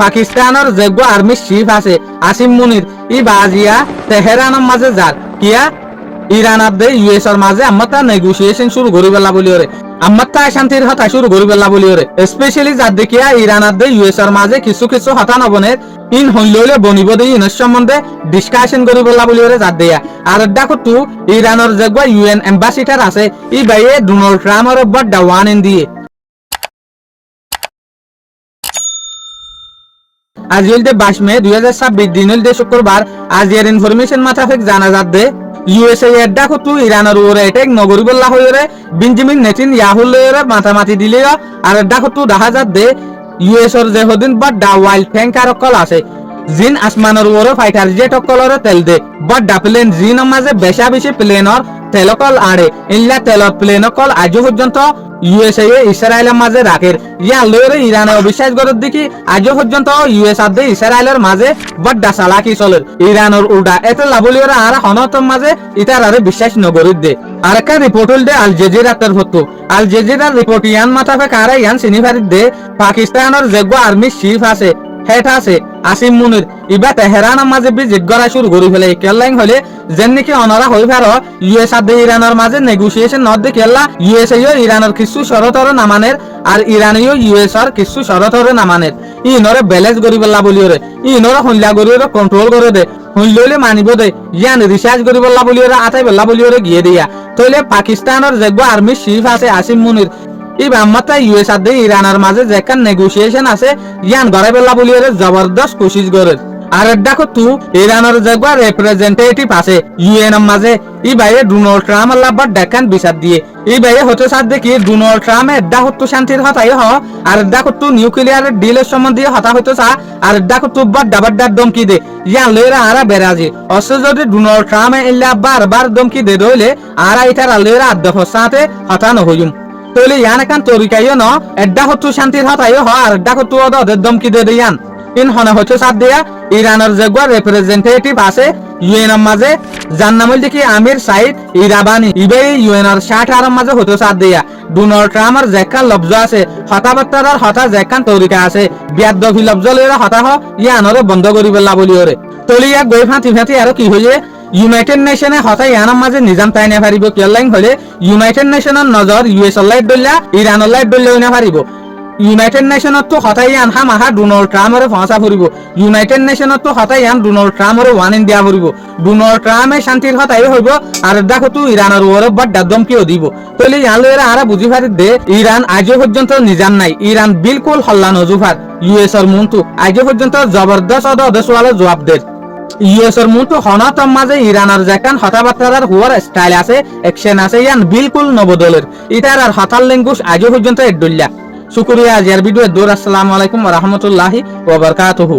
পাকিস্তানের যোগ্য army chief আছে আসিম মুনির ই বাজিয়া তেহরানের মাঝে যার কিয়া ইরান দে ইউএসর মাঝে আম্মাতা নেগোসিয়েশন শুরু করি পেলা বলি ওরে আম্মাতা শান্তির হতা শুরু করি পেলা বলি ওরে স্পেশালি যার দেখিয়া ইরান দে ইউএসর মাঝে কিছু কিছু হতা নবনের ইন হইলে বনিব দে ইনের সম্বন্ধে ডিসকাশন করি পেলা বলি ওরে যার দেয়া আর দেখো তু ইরানের যোগ্য ইউএন এম্বাসিডার আছে ই বাইয়ে ডোনাল্ড ট্রাম্পের ওপর ডাওয়ান ইন দিয়ে আজ হইলতে 22 মে 2026 দিন হইলতে শুক্রবার আজ এর ইনফরমেশন মাথাফিক জানা যাচ্ছে ইউএসএ এর দেখো তু ইরানের উপরে অ্যাটাক নগরী বল্লা হইরে বেঞ্জামিন নেতানিয়াহু লয়রে মাথামাতি দিলে আর দেখো তু দেখা যাচ্ছে ইউএসএর যে হদিন বা দা ওয়াইল্ড ট্যাঙ্কার কল আছে জিন আসমানের উপরে ফাইটার জেট কলরে তেল দে বড় প্লেন জিন মাঝে বেশা বেশি প্লেনর তেলকল আড়ে ইল্লা তেলত প্লেন কল আজ পর্যন্ত ইউএসএ ইসরায়েলের মাঝে রাখের ইয়া লয়রে ইরানে অবিশ্বাস করার দেখি আজ পর্যন্ত ইউএস আদে ইসরায়েলের মাঝে বড় চালাকি চলে ইরানের উল্টা এত লাভলিওরা আর হনতর মাঝে ইতার আরে বিশ্বাস নগরীর দে আর একটা রিপোর্ট হল দে আল জাজিরাতের ফটো আল জাজিরার রিপোর্ট ইয়ান মাথাফে কারে ইয়ান সিনিভারিত দে পাকিস্তানের যোগ্য আর্মি চিফ আছে হেড আছে আসিম মুনির ইবা তেহরানের মাঝে ভিজিট করা শুরু করি ফেলে কেল্লাইং হলে যেন নাকি অনরা হই ফার ইউএস আদে ইরানের মাঝে নেগোসিয়েশন নদ দে কেল্লা ইউএসএ ইরানের কিছু শরতর নামানের আর ইরানীয় ইউএসআর কিছু শরতর নামানের ইনরে ব্যালেন্স করি বলা বলি রে ইনরে হইলা করি রে কন্ট্রোল করে দে হইলে মানিব দে ইয়ান রিসার্চ করি বলা বলি রে আতাই বলা বলি রে গিয়ে দিয়া তইলে পাকিস্তানের যোগ্য আর্মি চিফ আছে আসিম মুনির ইবা মাত্রা ইউএস আদে ইরানের মাঝে যেখান নেগোসিয়েশন আছে ইয়ান গড়াই বলা বলি রে জবরদস্ত কোশিশ করে আর দেখো তু ইরানের যোগ্য রিপ্রেজেন্টেটিভ আছে ইউএন এর মাঝে ই বাইরে ডোনাল্ড ট্রাম্প আল্লাহ বাদ দেখান বিচার দিয়ে এই বাইরে হতে সাথ দেখি ডোনাল্ড ট্রাম্প এডা হতো শান্তির হতাই হ আর দেখো তু নিউক্লিয়ার ডিলের সম্বন্ধে হতা হইতো চা আর দেখো তু বাড্ডার দমকি দে ইয়ান লইরা আরা বেরাজি অসে যদি ডোনাল্ড ট্রাম্প ইল্লা বারবার দমকি দে দইলে আরা ইতার লইরা আদ্দফ সাথে হতা নহইম তইলে ইয়ান একান তরিকাইও ন এডা হতো শান্তির হতাই হ আর দেখো তু ওদের দমকি দে ইয়ান ইন হনে হচ্ছে সাথ দিয়া ইরানের যোগ্য রিপ্রেজেন্টেটিভ আছে ইউএন এর মাঝে যার নাম হইল কি আমির সাইদ ইরাবানি ইবে ইউএন এর 60 এর মাঝে হতে সাথ দিয়া ডোনাল্ড ট্রাম্পের যেখান লব্জ আছে হতাবার্তার হতা যেখান তরিকা আছে বিয়াদবি লব্জ লইরা হতা হ ইয়ানরে বন্ধ করি বেলা বলি ওরে তলি ইয়াক গই ফাঁতি আর কি হইয়ে ইউনাইটেড নেশনে হতা ইয়ানের মাঝে নিজাম তাই না পারিব কেলাইং হলে ইউনাইটেড নেশনের নজর ইউএস লাইট দল্লা ইরান লাইট দল্লা না পারিব ইউনাইটেড নেশনত তো হতাই আন হামাহা ডোনাল্ড ট্রাম্পরে ফাঁসা ফুরিব ইউনাইটেড নেশনত তো হতাই আন ডোনাল্ড ট্রাম্পরে ওয়ান ইন দিয়া ফুরিব ডোনাল্ড ট্রাম্পে শান্তির হতাই হইব আর দেখো তু ইরানের ওরে বড় দমকিও দিব তইলে ইয়ালরা আরা বুঝি পারি দে ইরান আজ পর্যন্ত নিজাম নাই ইরান বিলকুল হল্লা নজুফার ইউএস এর মুন্তু আজ পর্যন্ত জবরদস্ত অদসওয়ালে জবাব দে ইউএস এর মুন্তু হনাতম মাঝে ইরানের যেখান হতাবার্তার হুয়ার স্টাইল আছে অ্যাকশন আছে ইয়ান বিলকুল নবদলের ইতার আর হতাল ল্যাঙ্গুয়েজ আজ পর্যন্ত এডুল্লা শুকরিয়া আজ এর ভিডিও দূর আসসালামু আলাইকুম ওয়া রাহমাতুল্লাহি ওয়া বারাকাতুহু।